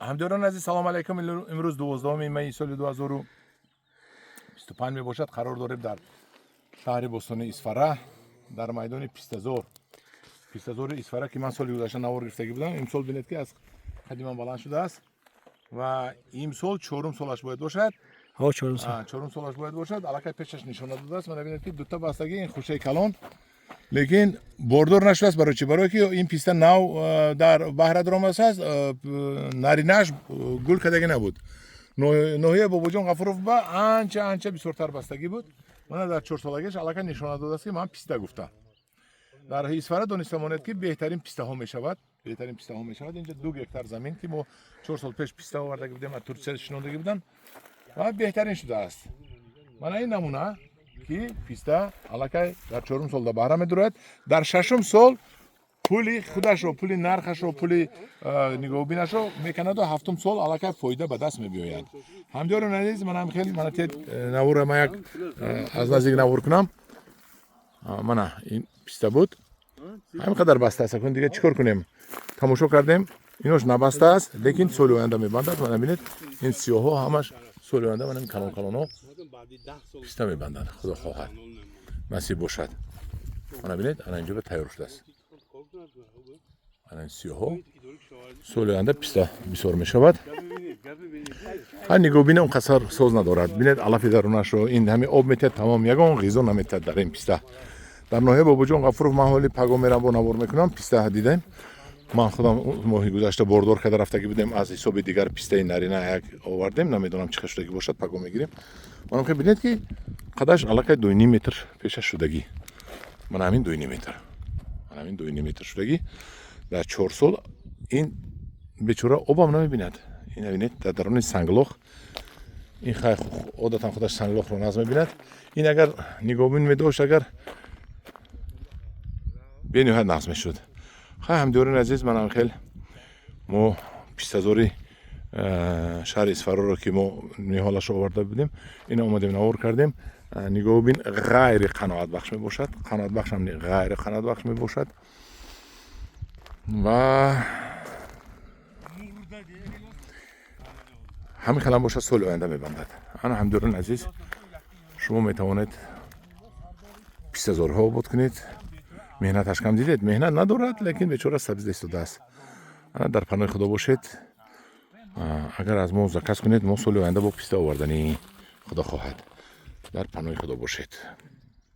همداران عزیز سلام علیکم. امروز 12 می سال 2025 می باشد. قرار داریم در شهر بوستان اصفهان در میدان پیستزور اصفهان که من سال گذشته نوار گرفتگی بودم، امسال ببینید که از قدیما بلند شده است و امسال چهارم سالش باید باشد. چهارم سالش باید باشد. علاقه پیشش نشانه داده است. من ببینید که دو تا بستگی این خوشه کلان، لیکن بردار نشده است. برای چی؟ برای که این پیسته نو در بهره درآمده است. نارینه‌اش گل کدگی نبود. نوحه بابا جان غفورов با انچه بسیارتر بستگی بود. من در 4 سالگیش علاقه نشانه داده است که من پیسته گفتم. در اصفهان دانستم که بهترین پیسته ها می شود. اینجا 2 هکتار زمین که ما 4 سال پیش پیسته آورده بودیم، از ترکیه شنونده بودن و بهترین شده است. من این نمونه که پیسته علاقه در 4 سال در بهره می‌دارد، در 6 سال پولی خودش رو، پولی نرخش رو، پولی نگاه بینش رو میکند و 7 سال علاقه فایده به دست می‌آید. همداران عزیز، من هم خیلی نوار ما یک از نزدیک نوار کنم. من این پیسته بود، همینقدر بسته است. دیگه چیکار کنیم؟ تماشا کردیم، اینوش نبسته است، لیکن سال آینده میبندد. من ببینید این سیاها همش سال آینده من این کلان پیسته میبندند. خدا خواهد نصیب باشد. من ببینید الان اینجا به تیار شده است. این سیاها سال آینده پیسته بسیار میشود. ها نگاه بینه اون قصر ساز ندارد. ببینید علف درونش رو این همه آب میتد، تمام یگان غذا نمیتد در این پیسته. در ناحیه بابا جان غفورov من حالی پگاه میرم با نوار میکنم. پیسته دیدیم. من خودم ماهی گذشته باردار کرده رفتگی بودیم، از حساب دیگر پیسته نارینه یک آوردیم، نمیدونم چه خشتگی باشد، پگاه میگیریم. من که ببینید که قدش علاقه 2.5 متر پیشش شدگی. من همین 2.5 متر شدگی در 4 سال این بیچاره آبم نمیبیند. این ببینید در درون سنگلاخ این خیلی عادتا خودش سنگلاخ رو نظم میبیند. این اگر نگاه بین میداشت اگر به نهایت نقص میشد. خیلی همداران عزیز، من هم خیلی ما پیستزوری شهر اصفهان رو که ما نهالش رو آورده بودیم، این اومدیم نوار کردیم. نگاه بین غیر قناعت بخش می باشد. قناعت بخش هم غیر قناعت بخش می باشد و همین خلم باشد سال آینده می بندد. انا همداران عزیز، شما می توانید پیستزورها آباد کنید. مهنتش کم دیدید، مهنت ندارد، لیکن بیچاره سبز ایستاده است. در پناه خدا باشید. اگر از ما زکات کنید، ما سال آینده با پیسته آوردنی خدا خواهد. در پناه خدا باشید.